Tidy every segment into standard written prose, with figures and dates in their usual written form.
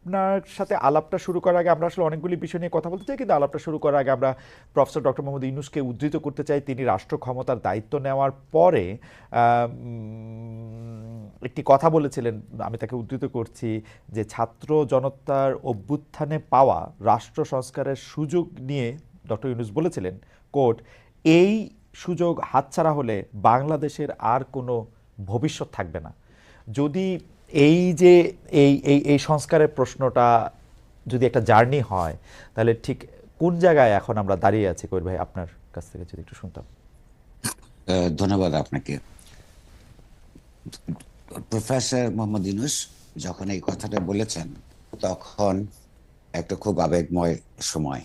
আপনার সাথে আলাপটা শুরু করার আগে আমরা আসলে অনেকগুলি বিষয় নিয়ে কথা বলতে চাই, কিন্তু আলাপটা শুরু করার আগে আমরা প্রফেসর ডক্টর মোহাম্মদ ইউনূসকে উদ্ধৃত করতে চাই। তিনি রাষ্ট্র ক্ষমতার দায়িত্ব নেওয়ার পরে একটি কথা বলেছিলেন, আমি তাকে উদ্ধৃত করছি, যে ছাত্র জনতার অভ্যুত্থানে পাওয়া রাষ্ট্র সংস্কারের সুযোগ নিয়ে ডক্টর ইউনূস বলেছিলেন, কোট, এই সুযোগ হাতছাড়া হলে বাংলাদেশের আর কোনো ভবিষ্যৎ থাকবে না। যদি এই যে এই সংস্কারের প্রশ্নটা যদি একটা জার্নি হয়, তাহলে ঠিক কোন জায়গায় এখন আমরা দাঁড়িয়ে আছি? কবির ভাই, আপনার কাছ থেকে যদি একটু শুনতাম। ধন্যবাদ আপনাকে। প্রফেসর মোহাম্মদ ইউনূস যখন এই কথাটা বলেছেন, তখন একটা খুব আবেগময় সময়,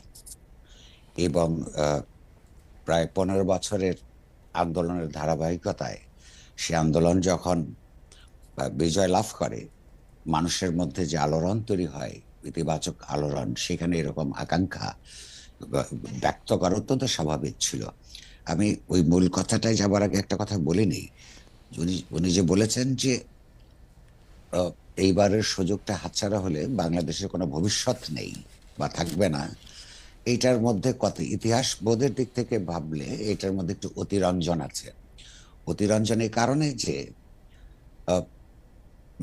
এবং প্রায় 15 বছরের আন্দোলনের ধারাবাহিকতায় সে আন্দোলন যখন বিজয় লাভ করে, মানুষের মধ্যে যে আলোড়ন তৈরি হয়, ইতিবাচক আলোড়ন, সেখানে এরকম আকাঙ্ক্ষা ব্যক্ত করা অত্যন্ত স্বাভাবিক ছিল। আমি ওই মূল কথাটায় যাবার আগে একটা কথা বলিনি। উনি যে বলেছেন যে এইবারের সুযোগটা হাতছাড়া হলে বাংলাদেশের কোনো ভবিষ্যৎ নেই বা থাকবে না, এইটার মধ্যে কত ইতিহাস বোধের দিক থেকে ভাবলে এটার মধ্যে একটু অতিরঞ্জন আছে। অতিরঞ্জন এই কারণে যে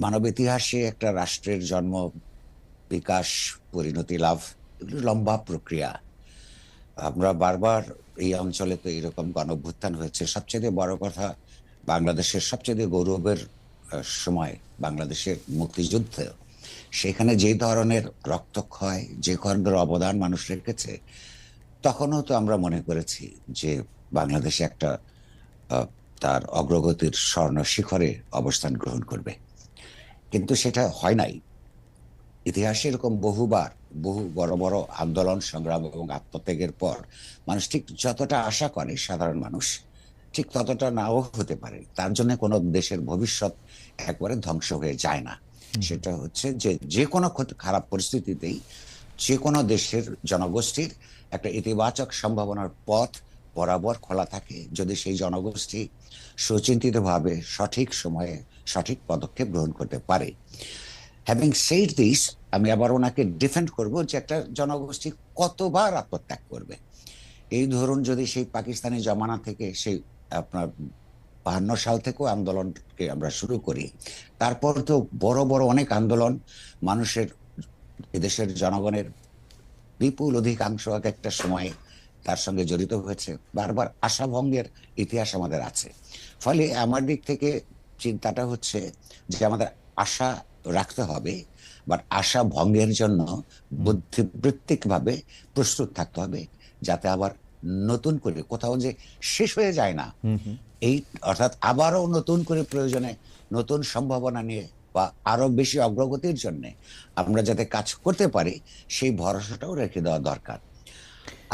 মানব ইতিহাসে একটা রাষ্ট্রের জন্ম, বিকাশ, পরিণতি লাভ, এগুলো লম্বা প্রক্রিয়া। আমরা বারবার এই অঞ্চলে তো এরকম গণঅভ্যুত্থান হয়েছে। সবচেয়ে বড় কথা, বাংলাদেশের সবচেয়ে গৌরবের সময়, বাংলাদেশের মুক্তিযুদ্ধ, সেখানে যে ধরনের রক্তক্ষয়, যে ধরনের অবদান মানুষ রেখেছে, তখনও তো আমরা মনে করেছি যে বাংলাদেশে একটা তার অগ্রগতির স্বর্ণ শিখরে অবস্থান গ্রহণ করবে, কিন্তু সেটা হয় নাই। ইতিহাসে এরকম বহুবার বহু বড় বড় আন্দোলন, সংগ্রাম এবং আত্মত্যাগের পর মানুষ ঠিক যতটা আশা করে, সাধারণ মানুষ ঠিক ততটা নাও হতে পারে। তার জন্য কোনো দেশের ভবিষ্যৎ একবারে ধ্বংস হয়ে যায় না। সেটা হচ্ছে যে যে কোনো খারাপ পরিস্থিতিতেই যে কোনো দেশের জনগোষ্ঠীর একটা ইতিবাচক সম্ভাবনার পথ বরাবর খোলা থাকে, যদি সেই জনগোষ্ঠী সুচিন্তিতভাবে সঠিক সময়ে সঠিক পদক্ষেপ গ্রহণ করতে পারে। হ্যাভিং সেইড দিস, আমি আবার ওনাকে ডিফেন্ড করব যে একটা জনগোষ্ঠী কতবার আত্মত্যাগ করবে। এই ধরুন, যদি সেই পাকিস্তানি জমানা থেকে, সেই আপনার 52 সাল থেকেও আন্দোলনকে আমরা শুরু করি, তারপর তো বড় বড় অনেক আন্দোলন, মানুষের, এদেশের জনগণের বিপুল অধিকাংশ এক একটা সময়ে তার সঙ্গে জড়িত হয়েছে। বারবার আশাভঙ্গের ইতিহাস আমাদের আছে। ফলে আমার দিক থেকে চিন্তাটা হচ্ছে যে আমাদের আশা রাখতে হবে, বাট আশা ভঙ্গের জন্য বুদ্ধিবৃত্তিক ভাবে প্রস্তুত থাকতে হবে, যাতে আবার নতুন করে কোথাও যে শেষ হয়ে যায় না, এই অর্থাৎ আবারও নতুন করে প্রয়োজনে নতুন সম্ভাবনা নিয়ে বা আরো বেশি অগ্রগতির জন্য আমরা যাতে কাজ করতে পারি, সেই ভরসাটাও রেখে দেওয়া দরকার।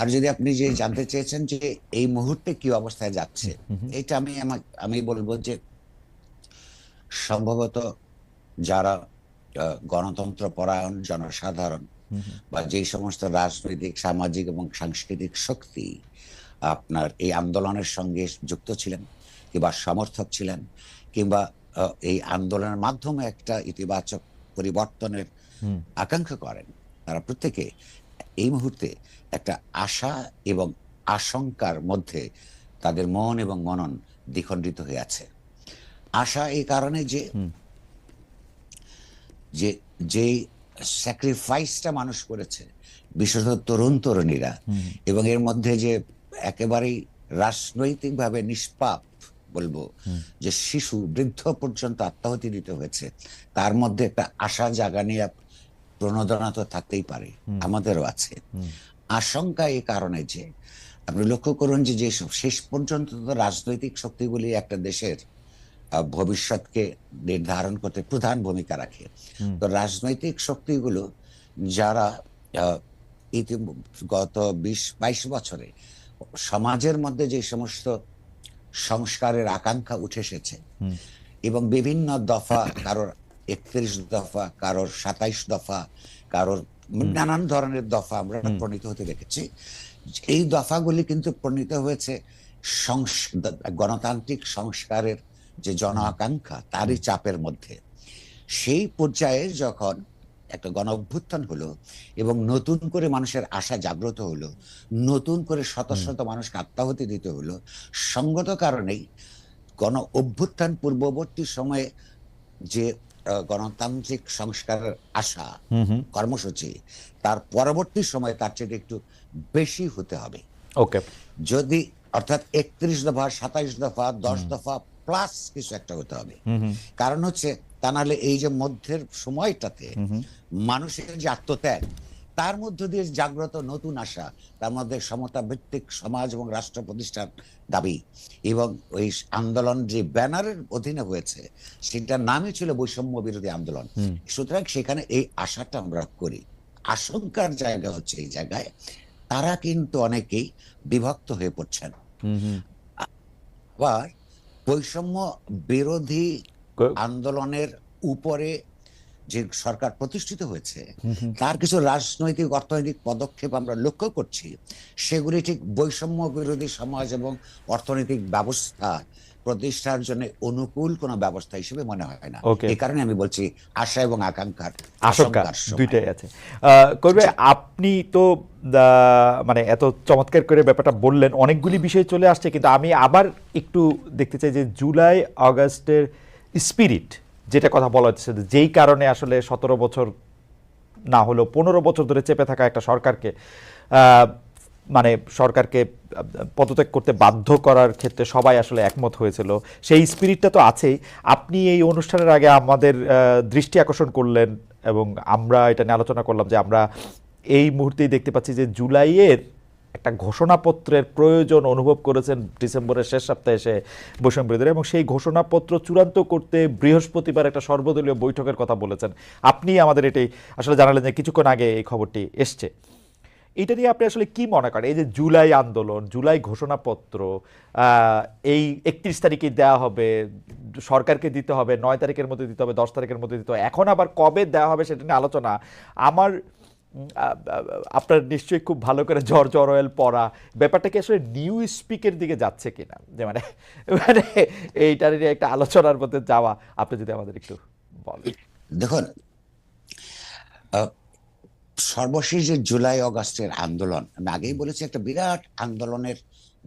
আর যদি আপনি যে জানতে চেয়েছেন যে এই মুহূর্তে কি অবস্থায় যাচ্ছে, এটা আমি বলবো যে সম্ভবত যারা গণতন্ত্র পরায়ণ জনসাধারণ বা যে সমস্ত রাজনৈতিক, সামাজিক এবং সাংস্কৃতিক শক্তি আপনার এই আন্দোলনের সঙ্গে যুক্ত ছিলেন, কিংবা সমর্থক ছিলেন, কিংবা এই আন্দোলনের মাধ্যমে একটা ইতিবাচক পরিবর্তনের আকাঙ্ক্ষা করেন, তারা প্রত্যেকে এই মুহূর্তে একটা আশা এবং আশঙ্কার মধ্যে তাদের মন এবং মনন দ্বিখণ্ডিত হয়ে আছে। আশা এই কারণে যে যে যে স্যাক্রিফাইসটা মানুষ করেছে, বিশেষত তরুণ তরুণীরা, এবং এর মধ্যে যে একেবারেই রাজনৈতিকভাবে নিষ্পাপ বলবো, যে শিশু বৃদ্ধ পর্যন্ত আত্মাহুতি দিতে হয়েছে, তার মধ্যে একটা আশা জাগানি প্রণোদনা তো থাকতেই পারে, আমাদেরও আছে। আশঙ্কা এই কারণে যে আপনি লক্ষ্য করুন যে যেসব শেষ পর্যন্ত তো রাজনৈতিক শক্তিগুলি একটা দেশের ভবিষ্যৎকে নির্ধারণ করতে প্রধান ভূমিকা রাখে। তো রাজনৈতিক শক্তিগুলো যারা গত 20-22 বছরে সমাজের মধ্যে যে সমস্ত সংস্কারের আকাঙ্ক্ষা উঠে এসেছে, এবং বিভিন্ন দফা, কারোর 31 দফা, কারোর 27 দফা, কারোর নানান ধরনের দফা আমরা প্রণীত হতে দেখেছি। এই দফাগুলি কিন্তু প্রণীত হয়েছে গণতান্ত্রিক সংস্কারের যে জন আকাঙ্ক্ষা, তারই চাপের মধ্যে। সেই পর্যায়ে যখন একটা গণ অভ্যুত্থান হলো এবং নতুন করে মানুষের আশা জাগ্রত হলো, নতুন করে শত শত মানুষকে আত্মাহুতি দিতে হলো, সঙ্গত কারণেই গণ অভ্যুত্থান পূর্ববর্তী সময়ে যে গণতান্ত্রিক সংস্কারের আশা কর্মসূচি, তার পরবর্তী সময়ে তার চেয়ে একটু বেশি হতে হবে। ওকে, যদি অর্থাৎ 31 দফা, 27 দফা, 10 দফা প্লাস কিছু একটা হতে হবে। কারণ হচ্ছে তা নাহলে এই যে মধ্যের সময়টাতে মানুষের যে আত্মত্যাগ, তার মধ্য দিয়ে জাগ্রত নতুন আশা, তার মধ্যে সমতা ভিত্তিক সমাজ এবং রাষ্ট্র প্রতিষ্ঠার দাবি, এবং ওই আন্দোলন যে ব্যানারের অধীনে হয়েছে সেটার নামই ছিল বৈষম্য বিরোধী আন্দোলন। সুতরাং সেখানে এই আশাটা আমরা করি। আশঙ্কার জায়গা হচ্ছে এই জায়গায় তারা কিন্তু অনেকেই বিভক্ত হয়ে পড়ছেন। আবার বৈষম্য বিরোধী আন্দোলনের উপরে যে সরকার প্রতিষ্ঠিত হয়েছে তার কিছু রাজনৈতিক অর্থনৈতিক পদক্ষেপ আমরা লক্ষ্য করছি, সেগুলি ঠিক বৈষম্য বিরোধী সমাজ এবং অর্থনৈতিক ব্যবস্থা প্রতিষ্ঠার জন্য অনুকূল কোন ব্যবস্থা হিসেবে মনে হয় না। এই কারণে আমি বলছি আশা এবং আকাঙ্ক্ষার আশঙ্কা দুইটাই আছে। করবে আপনি তো মানে এত চমৎকার করে ব্যাপারটা বললেন, অনেকগুলি বিষয় চলে আসছে, কিন্তু আমি আবার একটু দেখতে চাই যে জুলাই আগস্টের স্পিরিট যেটা কথা বলা হচ্ছে, যেই কারণে আসলে 17 বছর না হলেও 15 বছর ধরে চেপে থাকা একটা সরকারকে মানে সরকারকে পদত্যাগ করতে বাধ্য করার ক্ষেত্রে সবাই আসলে একমত হয়েছিল, সেই স্পিরিটটা তো আছেই। আপনি এই অনুষ্ঠানের আগে আমাদের দৃষ্টি আকর্ষণ করলেন এবং আমরা এটা নিয়ে আলোচনা করলাম যে আমরা এই মুহূর্তেই দেখতে পাচ্ছি যে জুলাইয়ের একটা ঘোষণাপত্রের প্রয়োজন অনুভব করেছেন ডিসেম্বরের শেষ সপ্তাহে এসে বৈষম্য বিরোধীরা, এবং সেই ঘোষণাপত্র চূড়ান্ত করতে বৃহস্পতিবার একটা সর্বদলীয় বৈঠকের কথা বলেছেন। আপনি আমাদের এটাই আসলে জানালেন যে কিছুক্ষণ আগে এই খবরটি এসছে। এটা নিয়ে আপনি আসলে কি মনে করেন, এই যে জুলাই আন্দোলন, জুলাই ঘোষণাপত্র, এই 31 তারিখে দেওয়া হবে, সরকারকে দিতে হবে 9 তারিখের মধ্যে দিতে হবে, 10 তারিখের মধ্যে দিতে হবে, এখন আবার কবে দেওয়া হবে সেটা নিয়ে আলোচনা। আমার আপনার নিশ্চয়ই খুব ভালো করে জর্জ অরওয়েল পড়া, ব্যাপারটা কি আসলে নিউ স্পিকের দিকে যাচ্ছে কিনা, যে মানে মানে এইটার নিয়ে একটা আলোচনার মধ্যে যাওয়া, আপনি যদি আমাদের একটু বলেন। দেখুন, সর্বশেষ যে জুলাই অগাস্টের আন্দোলন, আমি আগেই বলেছি একটা বিরাট আন্দোলনের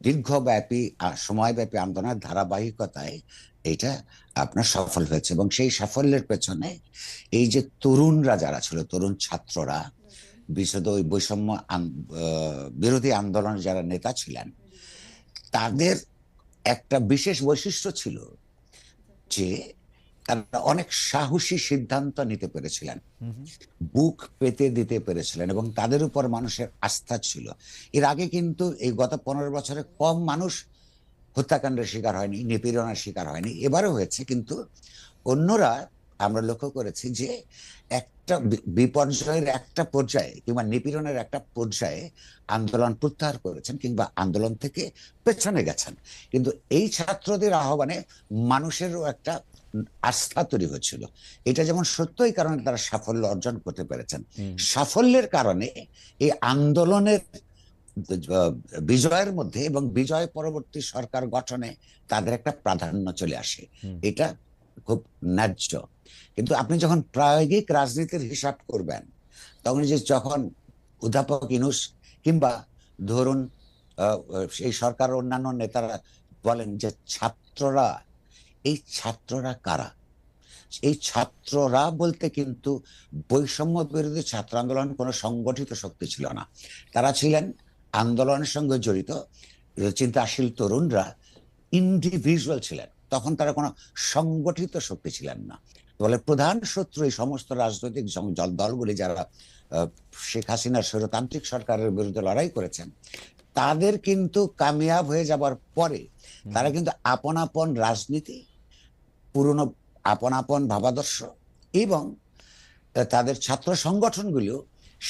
দীর্ঘব্যাপী সময়ব্যাপী আন্দোলনের ধারাবাহিকতায় এটা আপনার সফল হয়েছে, এবং সেই সাফল্যের পেছনে এই যে তরুণরা যারা ছিল, তরুণ ছাত্ররা, বিশেষত ওই বৈষম্য বিরোধী আন্দোলনের যারা নেতা ছিলেন, তাদের একটা বিশেষ বৈশিষ্ট্য ছিল যে তারা অনেক সাহসী সিদ্ধান্ত নিতে পেরেছিলেন, বুক পেতে দিতে পেরেছিলেন, এবং তাদের উপর মানুষের আস্থা ছিল। এর আগে কিন্তু এই গত 15 বছরে কম মানুষ হত্যাকাণ্ডের শিকার হয়নি, নিপীড়নের শিকার হয়নি, এবারও হয়েছে। কিন্তু অন্যরা আমরা লক্ষ্য করেছি যে একটা বিপর্যয়ের একটা পর্যায়ে কিংবা নিপীড়নের একটা পর্যায়ে আন্দোলন প্রত্যাহার করেছেন কিংবা আন্দোলন থেকে পেছনে গেছেন। কিন্তু এই ছাত্রদের আহ্বানে মানুষেরও একটা আস্থা তৈরি হচ্ছিল। এটা যেমন সত্যই কারণে তারা সাফল্য অর্জন করতে পেরেছেন। সাফল্যের কারণে এই আন্দোলনের বিজয়ের মধ্যে এবং বিজয় পরবর্তী সরকার গঠনে তাদের একটা প্রাধান্য চলে আসে, এটা খুব ন্যায্য। কিন্তু আপনি যখন প্রায়োগিক রাজনীতির হিসাব করবেন, তখন যে যখন অধ্যাপক ইউনূস কিংবা ধরুন এই সরকার অন্যান্য নেতারা বলেন যে ছাত্ররা, এই ছাত্ররা কারা? এই ছাত্ররা বলতে কিন্তু বৈষম্য বিরোধী ছাত্র আন্দোলন কোনো সংগঠিত শক্তি ছিল না, তারা ছিলেন আন্দোলনের সঙ্গে জড়িত চিন্তাশীল তরুণরা, ইন্ডিভিজুয়াল ছিলেন, তখন তারা কোনো সংগঠিত শক্তি ছিলেন না। বলে প্রধান শত্রু এই সমস্ত রাজনৈতিক দলগুলি যারা শেখ হাসিনার স্বৈরতান্ত্রিক সরকারের বিরুদ্ধে লড়াই করেছেন, তাদের কিন্তু কামিয়াব হয়ে যাবার পরে তারা কিন্তু আপন আপন রাজনীতি, পুরনো আপন আপন ভাবাদর্শ এবং তাদের ছাত্র সংগঠনগুলিও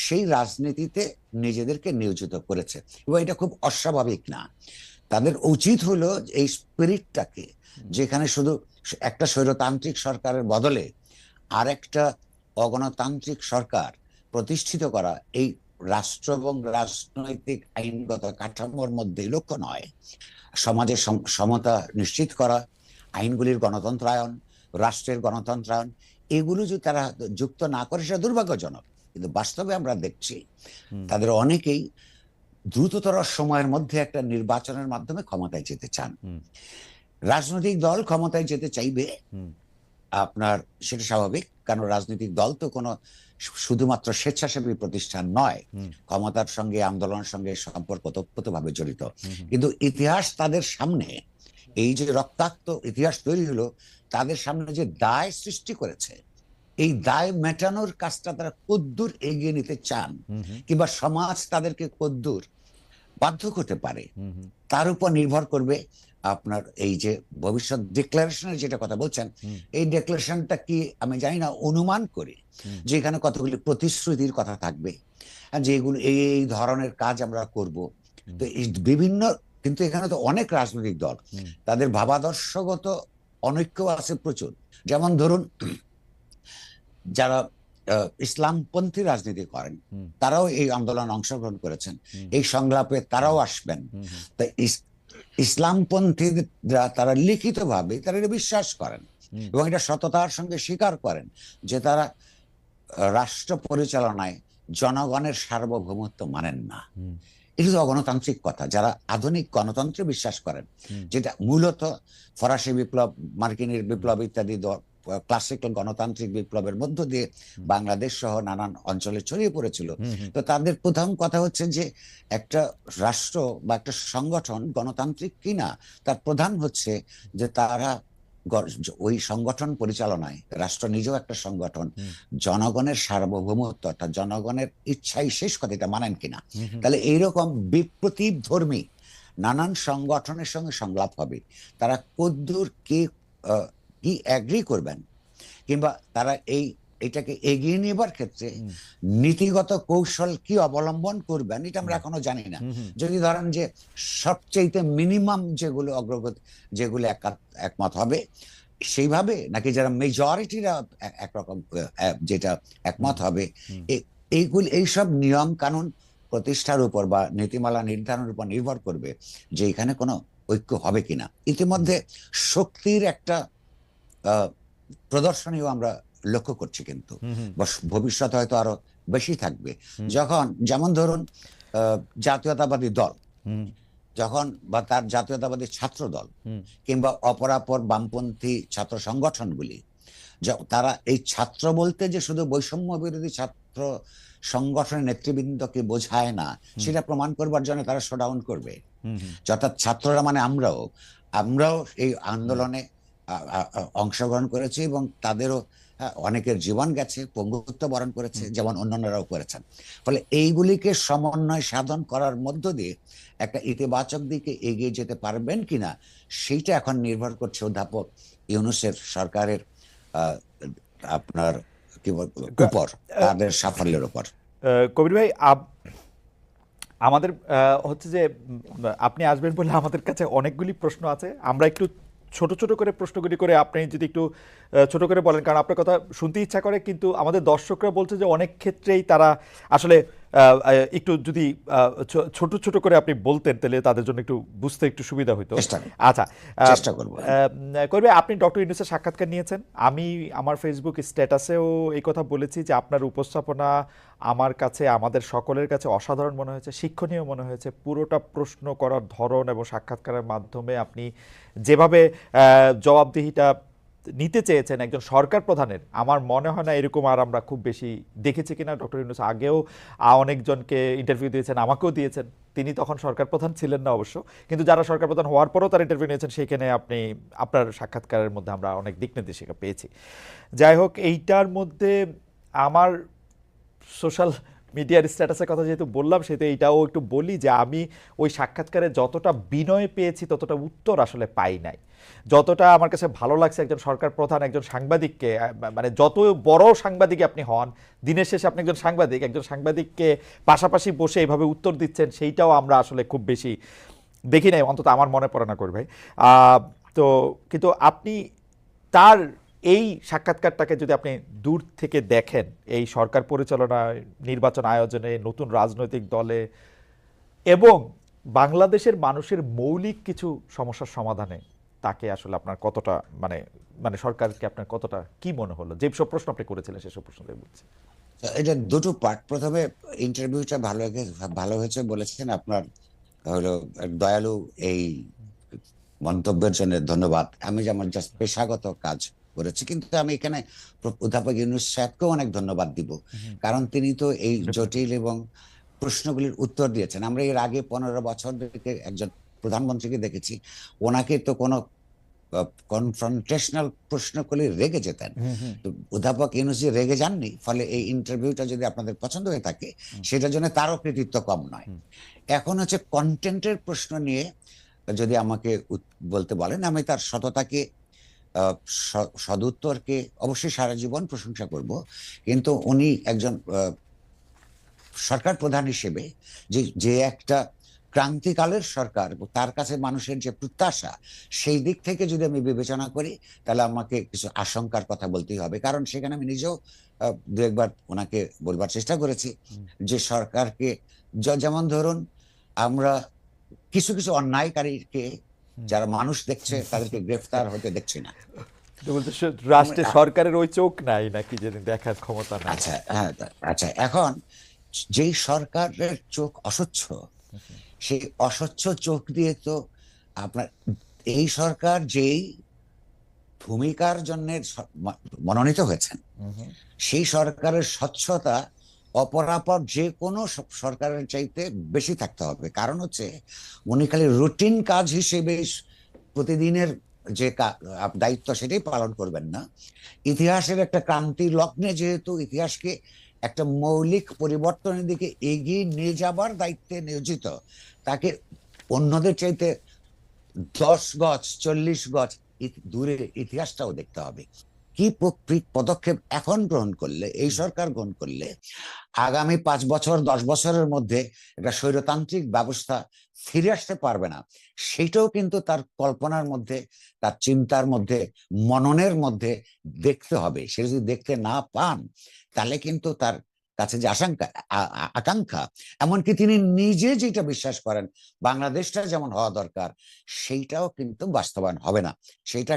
সেই রাজনীতিতে নিজেদেরকে নিয়োজিত করেছে, এবং এটা খুব অস্বাভাবিক না। তাদের উচিত হলো এই স্পিরিটটাকে, যেখানে শুধু একটা স্বৈরতান্ত্রিক সরকারের বদলে আরেকটা অগণতান্ত্রিক সরকার প্রতিষ্ঠিত করা, এই রাষ্ট্র এবং রাজনৈতিক আইনগত কাঠামোর মধ্যে লক্ষ্য নয়। সমাজের সমতা নিশ্চিত করা, আইনগুলির গণতন্ত্রায়ন, রাষ্ট্রের গণতন্ত্রায়ন, এগুলো যদি তারা যুক্ত না করে সেটা দুর্ভাগ্যজনক। কিন্তু বাস্তবে আমরা দেখছি তাদের অনেকেই দ্রুততর সময়ের মধ্যে একটা নির্বাচনের মাধ্যমে ক্ষমতায় যেতে চান। রাজনৈতিক দল ক্ষমতায় যেতে চাইবে, আপনার সেটা স্বাভাবিক, কারণ রাজনৈতিক দল তো কোনো শুধুমাত্র স্বেচ্ছাসেবী প্রতিষ্ঠান নয়, ক্ষমতার সঙ্গে আন্দোলনের সঙ্গে সম্পর্ক ওতপ্রোতভাবে জড়িত। কিন্তু ইতিহাস তাদের সামনে, এই যে রক্তাক্ত ইতিহাস তৈরি হলো, তাদের সামনে যে দায় সৃষ্টি করেছে, এই দায় মেটানোর কাজটা তারা কদ্দূর এগিয়ে নিতে চান, কিংবা সমাজ তাদেরকে কদ্দূর বাধ্য করতে পারে, তার উপর নির্ভর করবে আপনার এই যে ভবিষ্যৎ ডিক্লারেশনের যেটা কথা বলছেন, এই ডিক্লারেশনটা কি আমি জানি না, অনুমান করি যে এখানে কতগুলি প্রতিশ্রুতির কথা থাকবে, যে এগুলো এই ধরনের কাজ আমরা করব। তো এই বিভিন্ন, কিন্তু এখানে তো অনেক রাজনৈতিক দল, তাদের ভাবাদর্শগত অনৈক্য আছে প্রচুর। যেমন ধরুন, যারা ইসলামপন্থী রাজনীতি করেন তারাও এই আন্দোলনে অংশগ্রহণ করেছেন, এই সংলাপে তারাও আসবেন। তাই ইসলামপন্থীরা তারা লিখিতভাবে তারা এটা বিশ্বাস করেন এবং এটা সততার সঙ্গে স্বীকার করেন যে তারা রাষ্ট্র পরিচালনায় জনগণের সার্বভৌমত্ব মানেন না। এটা তো অগণতান্ত্রিক কথা। যারা আধুনিক গণতন্ত্রে বিশ্বাস করেন, যেটা মূলত ফরাসি বিপ্লব, মার্কিনের বিপ্লব ইত্যাদি ক্লাসিক্যাল গণতান্ত্রিক বিপ্লবের মধ্য দিয়ে বাংলাদেশ সহ নানান অঞ্চলে ছড়িয়ে পড়েছিল, তো তাদের প্রথম কথা হচ্ছে যে একটা রাষ্ট্র বা একটা সংগঠন গণতান্ত্রিক কিনা তার প্রধান হচ্ছে যে তারা ওই সংগঠন পরিচালনায়, রাষ্ট্র নিজেও একটা সংগঠন, জনগণের সার্বভৌমত্ব অর্থাৎ জনগণের ইচ্ছাই শেষ কথা, এটা মানেন কিনা। তাহলে এইরকম বিপ্রতীপ ধর্মী নানান সংগঠনের সঙ্গে সংলাপ হবে, তারা কদ্দূর কি এগ্রি করবেন, কিংবা তারা এটাকে এগিয়ে নেবার ক্ষেত্রে নীতিগত কৌশল কি অবলম্বন করবেন, এটা আমরা এখনো জানি না। যদি ধরেন যে সবচেয়ে মিনিমাম যেগুলো অগ্রগতি, যেগুলো একমত হবে সেইভাবে, নাকি যারা মেজরিটিরা একরকম যেটা একমত হবে, এইসব নিয়ম কানুন প্রতিষ্ঠার উপর বা নীতিমালা নির্ধারণের উপর নির্ভর করবে যে এখানে কোনো ঐক্য হবে কিনা। ইতিমধ্যে শক্তির একটা প্রদর্শনীও আমরা লক্ষ্য করছি, কিন্তু ভবিষ্যতে হয়তো আরো বেশি থাকবে। যখন যেমন ধরুন জাতীয়তাবাদী দল যখন, বা তার জাতীয়তাবাদী ছাত্র দল, কিংবা অপরাপর বামপন্থী ছাত্র সংগঠনগুলি, তারা এই ছাত্র বলতে যে শুধু বৈষম্য বিরোধী ছাত্র সংগঠনের নেতৃবৃন্দকে বোঝায় না, সেটা প্রমাণ করবার জন্য তারা শোডাউন করবে। অর্থাৎ ছাত্ররা মানে আমরাও এই আন্দোলনে অংশগ্রহণ করেছি এবং তাদেরও অনেকের জীবন গেছে, পঙ্গুত্ব বরণ করেছে, যেমন অন্যান্যরাও করেছেন। ফলে এইগুলিকে সমন্বয় সাধন করার মধ্য দিয়ে একটা ইতিবাচক দিকে এগিয়ে যেতে পারবেন কিনা, সেইটা এখন নির্ভর করছে অধ্যাপক ইউনূসের সরকারের আপনার কি উপর, তাদের সাফল্যের উপর। কবির ভাই, আমাদের হচ্ছে যে আপনি আসবেন বলে আমাদের কাছে অনেকগুলি প্রশ্ন আছে, আমরা একটু ছোট ছোট করে প্রশ্নগুলি করে আপনি যদি একটু ছোট করে বলেন, কারণ আপনার কথা শুনতে ইচ্ছা করে, কিন্তু আমাদের দর্শকরা বলছে যে অনেক ক্ষেত্রেই তারা আসলে একটু যদি ছোট ছোট করে আপনি বলতেন তাহলে তাদের জন্য একটু বুঝতে একটু সুবিধা হতো। আচ্ছা, চেষ্টা করব। করবে, আপনি ডক্টর ইউনূসের সাক্ষাৎকার নিয়েছেন, আমি আমার ফেসবুক স্ট্যাটাসেও এই কথা বলেছি যে আপনার উপস্থাপনা আমার কাছে, আমাদের সকলের কাছে অসাধারণ মনে হয়েছে, শিক্ষণীয় মনে হয়েছে। পুরোটা প্রশ্ন করার ধরন এবং সাক্ষাৎকারের মাধ্যমে আপনি যেভাবে জবাবদিহিটা নিতে চেয়েছেন একজন সরকার প্রধানের, আমার মনে হয় না এরকম আর আমরা খুব বেশি দেখেছি কিনা। ডক্টর ইউনূস আগেও অনেকজনকে ইন্টারভিউ দিয়েছেন, আমাকেও দিয়েছেন, তিনি তখন সরকার প্রধান ছিলেন না অবশ্য, কিন্তু যারা সরকার প্রধান হওয়ার পরও তারা ইন্টারভিউ নিয়েছেন, সেখানে আপনি আপনার সাক্ষাৎকারের মধ্যে আমরা অনেক দিক নির্দেশিকা পেয়েছি। যাই হোক, এইটার মধ্যে আমার সোশ্যাল মিডিয়ার স্ট্যাটাসের কথা যেহেতু বললাম, সেহেতু এইটাও একটু বলি যে আমি ওই সাক্ষাৎকারে যতটা বিনয় পেয়েছি ততটা উত্তর আসলে পাই নাই। যতটা আমার কাছে ভালো লাগছে একজন সরকার প্রধান একজন সাংবাদিককে, মানে যত বড় সাংবাদিক আপনি হন, দিনের শেষে আপনি একজন সাংবাদিককে পাশাপাশি বসে এইভাবে উত্তর দিচ্ছেন, সেইটাও আমরা আসলে খুব বেশি দেখি নাই, অন্তত আমার মনে পড়ে না করি ভাই। তো কিন্তু আপনি তার এই সাক্ষাৎকারটাকে যদি আপনি দূর থেকে দেখেন, এই সরকার পরিচালনায়, নির্বাচন আয়োজনে, নতুন রাজনৈতিক দলে এবং বাংলাদেশের মানুষের মৌলিক কিছু সমস্যার সমাধানে তাকে আসলে আপনার কতটা মানে মানে সরকারকে আপনার কতটা কি মনে হলো, যে সব প্রশ্ন আপনি করেছিলেন সেসব প্রশ্ন দিয়ে বলছি। তো এটা দুটো পার্ট। প্রথমে ইন্টারভিউটা ভালো হয়েছে বলেছেন আপনার হলো দয়ালু এই মন্তব্যের জন্য ধন্যবাদ। আমি যেমন জাস্ট পেশাগত কাজ করেছি, কিন্তু আমি এখানে অধ্যাপক ইউনূস সাহেবকেও অনেক ধন্যবাদ দিব, কারণ তিনি তো এই জটিল এবং প্রশ্নগুলির উত্তর দিয়েছেন। আমরা এর আগে 15 বছর থেকে একজন প্রধানমন্ত্রীকে দেখেছি, ওনাকে তো কোনো কনফ্রন্টেশনাল প্রশ্ন করলে রেগে যেতেন। তো অধ্যাপক ইউনূস জি রেগে যাননি, ফলে এই ইন্টারভিউটা যদি আপনাদের পছন্দ হয়ে থাকে সেটার জন্য তারও কৃতিত্ব কম নয়। এখন হচ্ছে কন্টেন্টের প্রশ্ন নিয়ে যদি আমাকে বলতে বলেন, আমি তার সততাকে সদুত্তরকে অবশ্যই সারা জীবন প্রশংসা করব, কিন্তু উনি একজন সরকার প্রধান হিসেবে যে যে একটা ক্রান্তিকালের সরকার, তার কাছে মানুষের যে প্রত্যাশা, সেই দিক থেকে যদি আমি বিবেচনা করি তাহলে আমাকে কিছু আশঙ্কার কথা বলতেই হবে। কারণ সেখানে আমি নিজেও দু একবার ওনাকে বলবার চেষ্টা করেছি যে সরকারকে যেমন ধরুন আমরা কিছু কিছু অন্যায়কারীকে যারা মানুষ দেখছে তাদেরকে গ্রেফতার হতে দেখছি না। তো বলতে রাষ্ট্রে সরকারের ওই চোখ নাই নাকি, যে দেখার ক্ষমতা নাই? আচ্ছা, হ্যাঁ, আচ্ছা, এখন যেই সরকারের চোখ অস্বচ্ছ, সেই অস্বচ্ছ চোখ দিয়ে তো আপনার এই সরকার যেই ভূমিকার জন্য মনোনীত হয়েছেন, সেই সরকারের স্বচ্ছতা অপরাপর যে কোনো সরকারের চাইতে বেশি থাকতে হবে। কারণ হচ্ছে উনি খালি রুটিন কাজ হিসেবে প্রতিদিনের যে দায়িত্ব সেটাই পালন করবেন না, ইতিহাসের একটা ক্রান্তি লগ্নে যেহেতু ইতিহাসকে একটা মৌলিক পরিবর্তনের দিকে এগিয়ে নিয়ে যাবার দায়িত্বে নিয়োজিত, তাকে অন্যদের চাইতে 10 গজ 40 গজ দূরে ইতিহাসটাও দেখতে হবে। কি পদক্ষেপ এখন গ্রহণ করলে, এই সরকার গ্রহণ করলে আগামী 5 বছর 10 বছরের মধ্যে একটা স্বৈরতান্ত্রিক ব্যবস্থা ফিরে আসতে পারবে না, সেটাও কিন্তু তার কল্পনার মধ্যে, তার চিন্তার মধ্যে, মননের মধ্যে দেখতে হবে। সে যদি দেখতে না পান তাহলে কিন্তু তার কাছে যে আকাঙ্ক্ষা, এমনকি তিনি নিজে যেটা বিশ্বাস করেন বাংলাদেশটা যেমন হওয়া দরকার, সেইটাও কিন্তু বাস্তবায়ন হবে না। সেইটা